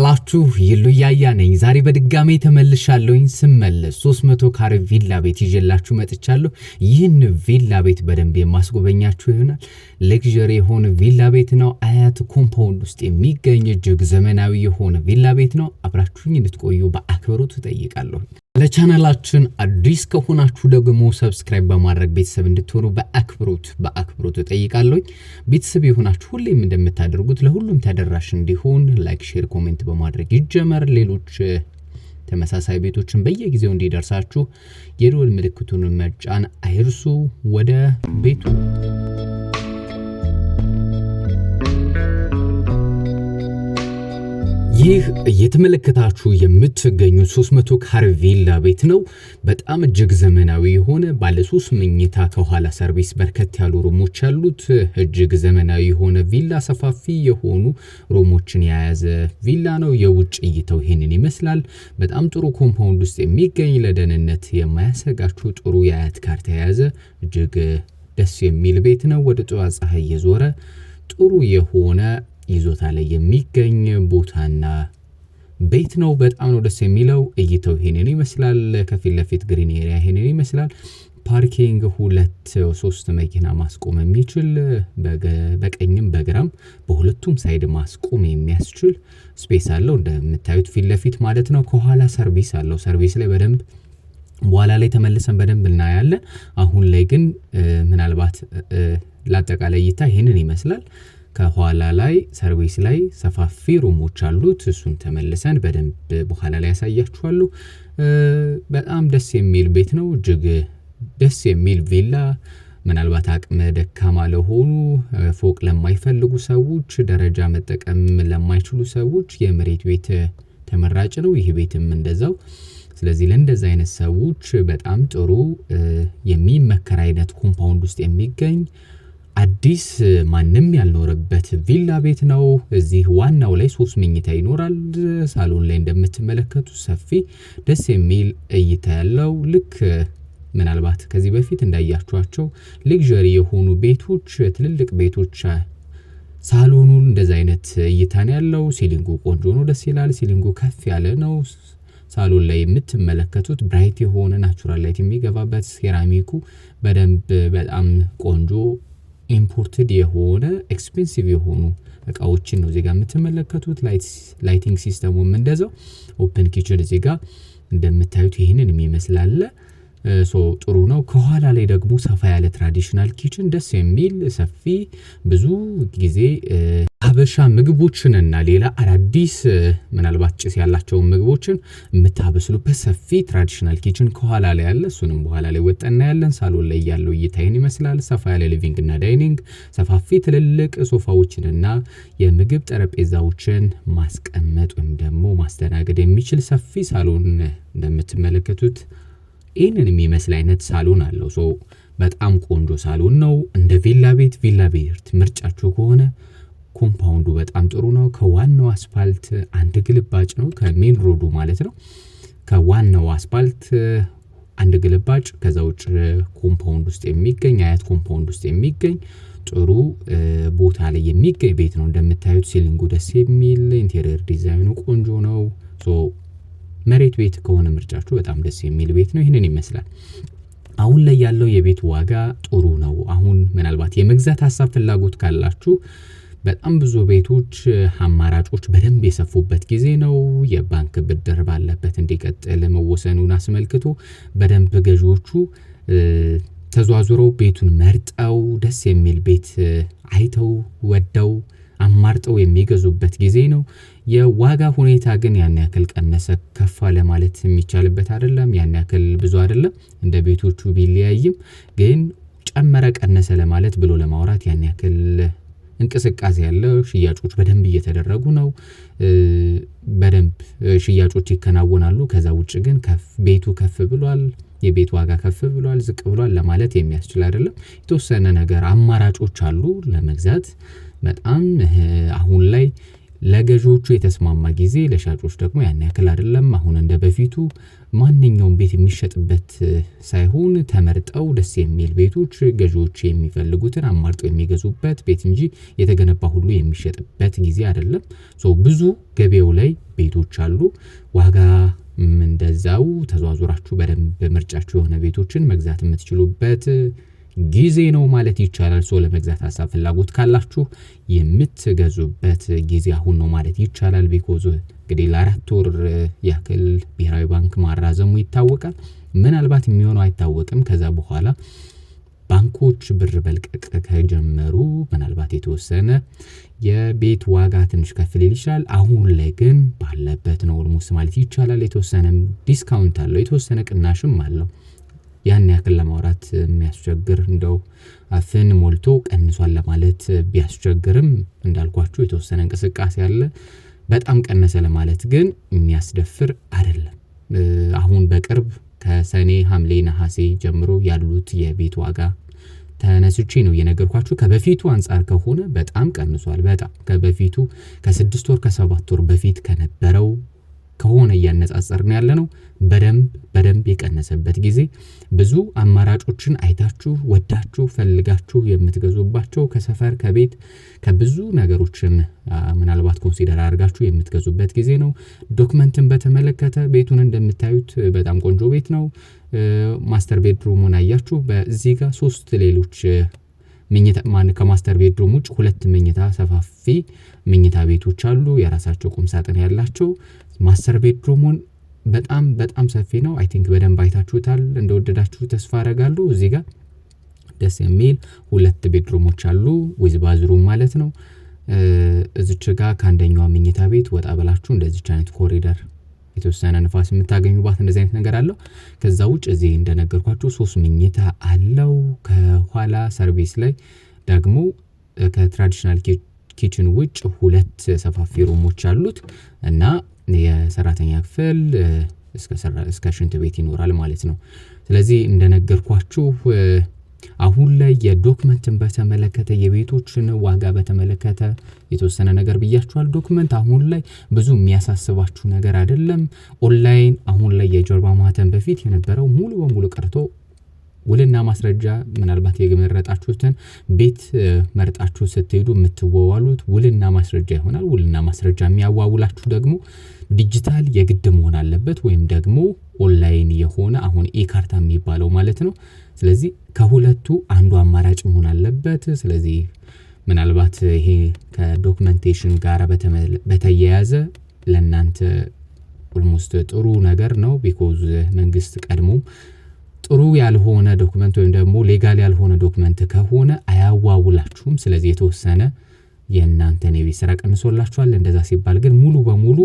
እንደምናላችሁ ይሉያያ ነኝ። ዛሬ በድጋሜ ተመልሻለሁኝ። ስመለስ 300 ካሬ ቪላ ቤት ይዤላችሁ መጥቻለሁ። ይህን ቪላ ቤት በደንብ የማስጎበኛችሁ ይሆናል። ለግዠሪ የሆነ ቪላ ቤት ነው። አያት ኮምፓውንድ ውስጥ የሚገኝ እጅግ ዘመናዊ የሆነ ቪላ ቤት ነው። አብራችሁኝ እንድትቆዩ በአክብሮት እጠይቃለሁ። ለቻናላችን አዲስ ከሆናችሁ ደግሞ ሰብስክራይብ በማድረግ ቤተሰብ እንድትሆኑ በአክብሮት እጠይቃለሁ። ቤተሰብ የሆናችሁ ሁሌም እንደምታደርጉት ለሁሉም ተደራሽ እንዲሆን ላይክ፣ ሼር፣ ኮሜንት በማድረግ ይጀመር። ሌሎች ተመሳሳይ ቤቶችን በየጊዜው እንዲደርሳችሁ የደወል ምልክቱን መጫን አይርሱ። ወደ ቤቱ ይህ እየተመለከታችሁ የምትገኙት 300 ካሬ ቪላ ቤት ነው። በጣም እጅግ ዘመናዊ የሆነ ባለ 3 መኝታ ከኋላ ሰርቪስ በርከት ያሉ ሩሞች ያሉት እጅግ ዘመናዊ የሆነ ቪላ፣ ሰፋፊ የሆኑ ሩሞችን የያዘ ቪላ ነው። የውጭ እይታው ይሄንን ይመስላል። በጣም ጥሩ ኮምፓውንድ ውስጥ የሚገኝ ለደህንነት የማያሰጋችሁ ጥሩ የአያት ካርታ የያዘ እጅግ ደስ የሚል ቤት ነው። ወደ ጠዋት ፀሐይ የዞረ ጥሩ የሆነ ይዞታ ላይ የሚገኝ ቦታና ቤት ነው። በጣም ነው ደስ የሚለው። እይታው ይሄንን ይመስላል። ከፊት ለፊት ግሪን ኤሪያ ይሄንን ይመስላል። ፓርኪንግ 2-3 መኪና ማስቆም የሚችል በቀኝም በግራም በሁለቱም ሳይድ ማስቆም የሚያስችል ስፔስ አለው። እንደምታዩት ፊት ለፊት ማለት ነው። ከኋላ ሰርቪስ አለው። ሰርቪስ ላይ በደንብ በኋላ ላይ ተመልሰን በደንብ እናያለን። አሁን ላይ ግን ምናልባት ለአጠቃላይ እይታ ይሄንን ይመስላል። ከኋላ ላይ ሰርቪስ ላይ ሰፋፊ ሩሞች አሉት። እሱን ተመልሰን በደንብ በኋላ ላይ ያሳያችኋለሁ። በጣም ደስ የሚል ቤት ነው። እጅግ ደስ የሚል ቪላ። ምናልባት አቅመ ደካማ ለሆኑ ፎቅ ለማይፈልጉ ሰዎች፣ ደረጃ መጠቀም ለማይችሉ ሰዎች የመሬት ቤት ተመራጭ ነው። ይህ ቤትም እንደዛው። ስለዚህ ለእንደዛ አይነት ሰዎች በጣም ጥሩ የሚመከር አይነት ኮምፓውንድ ውስጥ የሚገኝ አዲስ ማንም ያልኖረበት ቪላ ቤት ነው። እዚህ ዋናው ላይ 3 መኝታ ይኖራል። ሳሎን ላይ እንደምትመለከቱ ሰፊ ደስ የሚል እይታ ያለው ልክ ምናልባት ከዚህ በፊት እንዳያችኋቸው ለግዠሪ የሆኑ ቤቶች፣ ትልልቅ ቤቶች ሳሎኑ እንደዛ አይነት እይታ ነው ያለው። ሲሊንጉ ቆንጆ ነው፣ ደስ ይላል። ሲሊንጉ ከፍ ያለ ነው። ሳሎን ላይ የምትመለከቱት ብራይት የሆነ ናቹራል ላይት የሚገባበት ሴራሚኩ በደንብ በጣም ቆንጆ ኢምፖርትድ የሆነ ኤክስፔንሲቭ የሆኑ እቃዎችን ነው እዚጋ የምትመለከቱት። ላይቲንግ ሲስተሙም እንደዛው ኦፕን ኪችን እዚጋ እንደምታዩት ይሄንን የሚመስላል። ጥሩ ነው። ከኋላ ላይ ደግሞ ሰፋ ያለ ትራዲሽናል ኪችን ደስ የሚል ሰፊ ብዙ ጊዜ ሀበሻ ምግቦችንና ሌላ አዳዲስ ምናልባት ጭስ ያላቸውን ምግቦችን የምታበስሉበት ሰፊ ትራዲሽናል ኪችን ከኋላ ላይ ያለ፣ እሱንም በኋላ ላይ ወጣና ያለን። ሳሎን ላይ ያለው እይታይን ይመስላል። ሰፋ ያለ ሊቪንግ እና ዳይኒንግ፣ ሰፋፊ ትልልቅ ሶፋዎችንና የምግብ ጠረጴዛዎችን ማስቀመጥ ወይም ደግሞ ማስተናገድ የሚችል ሰፊ ሳሎን እንደምትመለከቱት ይህንን የሚመስል አይነት ሳሎን አለው። በጣም ቆንጆ ሳሎን ነው። እንደ ቪላ ቤት ምርጫችሁ ከሆነ ኮምፓውንዱ በጣም ጥሩ ነው። ከዋናው አስፓልት አንድ ግልባጭ ነው፣ ከሜን ሮዱ ማለት ነው። ከዋናው አስፓልት አንድ ግልባጭ። ከዛ ውጭ ኮምፓውንድ ውስጥ የሚገኝ አያት ኮምፓውንድ ውስጥ የሚገኝ ጥሩ ቦታ ላይ የሚገኝ ቤት ነው። እንደምታዩት ሲሊንጉ ደስ የሚል፣ ኢንቴሪየር ዲዛይኑ ቆንጆ ነው። መሬት ቤት ከሆነ ምርጫችሁ በጣም ደስ የሚል ቤት ነው። ይህንን ይመስላል። አሁን ላይ ያለው የቤት ዋጋ ጥሩ ነው። አሁን ምናልባት የመግዛት ሀሳብ ፍላጎት ካላችሁ በጣም ብዙ ቤቶች አማራጮች በደንብ የሰፉበት ጊዜ ነው። የባንክ ብድር ባለበት እንዲቀጥል መወሰኑን አስመልክቶ በደንብ ገዢዎቹ ተዟዙረው ቤቱን መርጠው ደስ የሚል ቤት አይተው ወደው አማርጠው የሚገዙበት ጊዜ ነው። የዋጋ ሁኔታ ግን ያን ያክል ቀነሰ ከፍ አለ ማለት የሚቻልበት አይደለም። ያን ያክል ብዙ አይደለም። እንደ ቤቶቹ ቢለያይም ግን ጨመረ ቀነሰ ለማለት ብሎ ለማውራት ያን ያክል እንቅስቃሴ ያለው ሽያጮች በደንብ እየተደረጉ ነው። በደንብ ሽያጮች ይከናወናሉ። ከዛ ውጭ ግን ቤቱ ከፍ ብሏል፣ የቤት ዋጋ ከፍ ብሏል፣ ዝቅ ብሏል ለማለት የሚያስችል አይደለም። የተወሰነ ነገር አማራጮች አሉ ለመግዛት። በጣም አሁን ላይ ለገዢዎቹ የተስማማ ጊዜ ለሻጮች ደግሞ ያን ያክል አይደለም። አሁን እንደ በፊቱ ማንኛውም ቤት የሚሸጥበት ሳይሆን ተመርጠው ደስ የሚል ቤቶች ገዢዎች የሚፈልጉትን አማርጠው የሚገዙበት ቤት እንጂ የተገነባ ሁሉ የሚሸጥበት ጊዜ አይደለም። ብዙ ገበያው ላይ ቤቶች አሉ። ዋጋ እንደዛው ተዟዙራችሁ በደንብ ምርጫችሁ የሆነ ቤቶችን መግዛት የምትችሉበት ጊዜ ነው ማለት ይቻላል። ለመግዛት ሀሳብ ፍላጎት ካላችሁ የምትገዙበት ጊዜ አሁን ነው ማለት ይቻላል። ቢኮዝ እንግዲህ ለ4 ወር ያክል ብሔራዊ ባንክ ማራዘሙ ይታወቃል። ምናልባት የሚሆነው አይታወቅም። ከዛ በኋላ ባንኮች ብር መልቀቅ ከጀመሩ ምናልባት የተወሰነ የቤት ዋጋ ትንሽ ከፍ ሊል ይችላል። አሁን ላይ ግን ባለበት ነው ኦልሞስት ማለት ይቻላል። የተወሰነ ዲስካውንት አለው፣ የተወሰነ ቅናሽም አለው። ያን ያክል ለማውራት የሚያስቸግር እንደው አፍን ሞልቶ ቀንሷል ለማለት ቢያስቸግርም እንዳልኳችሁ የተወሰነ እንቅስቃሴ አለ። በጣም ቀነሰ ለማለት ግን የሚያስደፍር አይደለም። አሁን በቅርብ ከሰኔ ሐምሌ ነሐሴ ጀምሮ ያሉት የቤት ዋጋ ተነስቼ ነው የነገርኳችሁ። ከበፊቱ አንፃር ከሆነ በጣም ቀንሷል። በጣም ከበፊቱ ከ6 ወር ከ7 ወር በፊት ከነበረው ከሆነ እያነጻጸርን ያለነው በደንብ የቀነሰበት ጊዜ፣ ብዙ አማራጮችን አይታችሁ ወዳችሁ ፈልጋችሁ የምትገዙባቸው ከሰፈር ከቤት ከብዙ ነገሮችን ምናልባት ኮንሲደር አድርጋችሁ የምትገዙበት ጊዜ ነው። ዶክመንትን በተመለከተ ቤቱን እንደምታዩት በጣም ቆንጆ ቤት ነው። ማስተር ቤድሩሙን አያችሁ። በዚህ ጋር 3 ሌሎች መኝታ ከማስተር ቤድሩም ውጭ 2 መኝታ ሰፋፊ መኝታ ቤቶች አሉ፣ የራሳቸው ቁም ሳጥን ያላቸው። ማስተር ቤድሩሙን በጣም ሰፊ ነው። አይ ቲንክ በደንብ አይታችሁታል። እንደወደዳችሁ ተስፋ አደርጋለሁ። እዚህ ጋር ደስ የሚል 2 ቤድሩሞች አሉ ዊዝ ባዝሩም ማለት ነው። እዚች ጋር ከአንደኛው መኝታ ቤት ወጣ ብላችሁ እንደዚች አይነት ኮሪደር የተወሰነ ንፋስ የምታገኙባት እንደዚህ አይነት ነገር አለው። ከዛ ውጭ እዚህ እንደነገርኳችሁ 3 መኝታ አለው። ከኋላ ሰርቪስ ላይ ደግሞ ከትራዲሽናል ኪችን ውጭ 2 ሰፋፊ ሩሞች አሉት እና የሰራተኛ ክፍል እስከ ሽንት ቤት ይኖራል ማለት ነው። ስለዚህ እንደነገርኳችሁ አሁን ላይ የዶክመንትን በተመለከተ የቤቶችን ዋጋ በተመለከተ የተወሰነ ነገር ብያችኋል። ዶክመንት አሁን ላይ ብዙ የሚያሳስባችሁ ነገር አይደለም። ኦንላይን አሁን ላይ የጀርባ ማህተም በፊት የነበረው ሙሉ በሙሉ ቀርቶ ውልና ማስረጃ ምናልባት የመረጣችሁትን ቤት መርጣችሁ ስትሄዱ የምትዋዋሉት ውልና ማስረጃ ይሆናል። ውልና ማስረጃ የሚያዋውላችሁ ደግሞ ዲጂታል የግድ መሆን አለበት ወይም ደግሞ ኦንላይን የሆነ አሁን ኢካርታ የሚባለው ማለት ነው። ስለዚህ ከሁለቱ አንዱ አማራጭ መሆን አለበት። ስለዚህ ምናልባት ይሄ ከዶክመንቴሽን ጋር በተያያዘ ለእናንተ ኦልሞስት ጥሩ ነገር ነው። ቢኮዝ መንግስት ቀድሞ ጥሩ ያልሆነ ዶክመንት ወይም ደግሞ ሌጋል ያልሆነ ዶክመንት ከሆነ አያዋውላችሁም። ስለዚህ የተወሰነ የእናንተን የቤት ስራ ቀንሶላችኋል። እንደዛ ሲባል ግን ሙሉ በሙሉ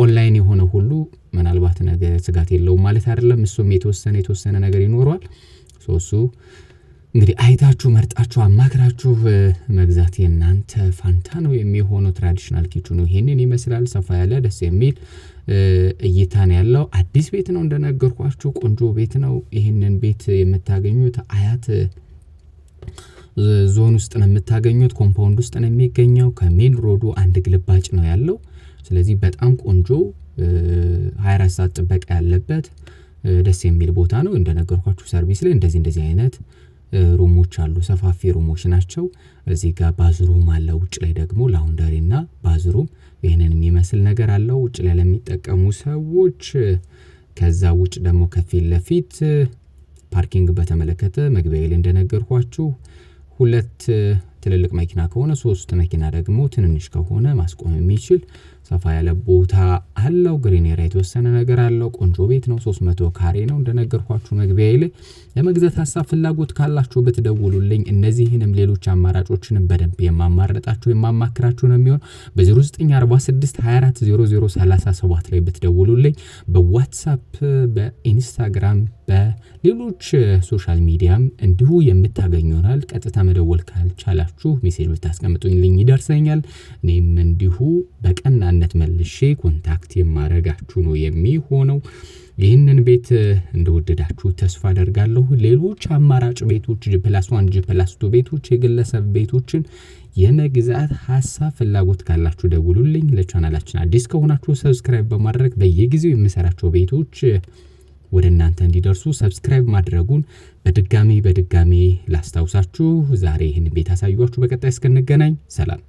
ኦንላይን የሆነ ሁሉ ምናልባት ነገር ስጋት የለውም ማለት አይደለም። እሱም የተወሰነ ነገር ይኖረዋል። እሱ እንግዲህ አይታችሁ መርጣችሁ አማክራችሁ መግዛት የእናንተ ፋንታ ነው የሚሆነው። ትራዲሽናል ኪችኑ ይሄንን ይመስላል። ሰፋ ያለ ደስ የሚል እይታ ነው ያለው። አዲስ ቤት ነው እንደነገርኳችሁ፣ ቆንጆ ቤት ነው። ይሄንን ቤት የምታገኙት አያት ዞን ውስጥ ነው የምታገኙት። ኮምፓውንድ ውስጥ ነው የሚገኘው። ከሜን ሮዱ አንድ ግልባጭ ነው ያለው። ስለዚህ በጣም ቆንጆ 24 ሰዓት ጥበቃ ያለበት ደስ የሚል ቦታ ነው። እንደነገርኳችሁ ሰርቪስ ላይ እንደዚህ አይነት ሩሞች አሉ። ሰፋፊ ሩሞች ናቸው። እዚህ ጋር ባዝሩም አለ። ውጭ ላይ ደግሞ ላውንደሪና ባዝሩም ይሄንን የሚመስል ነገር አለው ውጭ ላይ ለሚጠቀሙ ሰዎች። ከዛ ውጭ ደግሞ ከፊት ለፊት ፓርኪንግ በተመለከተ መግቢያ ላይ እንደነገርኳችሁ 2 ትልልቅ መኪና ከሆነ 3 መኪና ደግሞ ትንንሽ ከሆነ ማስቆም የሚችል ሰፋ ያለ ቦታ አለው። ግሪን ኤሪያ የተወሰነ ነገር አለው። ቆንጆ ቤት ነው። 300 ካሬ ነው እንደነገርኳችሁ መግቢያ ላይ። ለመግዛት ሀሳብ ፍላጎት ካላችሁ ብትደውሉልኝ እነዚህንም ሌሎች አማራጮችንም በደንብ የማማክራችሁ ነው የሚሆን። በ0946 24 00 37 ላይ ብትደውሉልኝ በዋትስአፕ በኢንስታግራም በሌሎች ሶሻል ሚዲያም እንዲሁ የምታገኙ ይሆናል። ቀጥታ መደወል ካልቻላችሁ ሜሴጅ ብታስቀምጡልኝ ይደርሰኛል። እኔም እንዲሁ በቀና በነጻነት መልሼ ኮንታክት የማረጋችሁ ነው የሚሆነው። ይህንን ቤት እንደወደዳችሁ ተስፋ አደርጋለሁ። ሌሎች አማራጭ ቤቶች G+1 G+2 ቤቶች የግለሰብ ቤቶችን የመግዛት ሐሳብ ፍላጎት ካላችሁ ደውሉልኝ። ለቻናላችን አዲስ ከሆናችሁ ሰብስክራይብ በማድረግ በየጊዜው የምሰራቸው ቤቶች ወደ እናንተ እንዲደርሱ ሰብስክራይብ ማድረጉን በድጋሚ ላስታውሳችሁ። ዛሬ ይህን ቤት አሳዩአችሁ። በቀጣይ እስክንገናኝ ሰላም።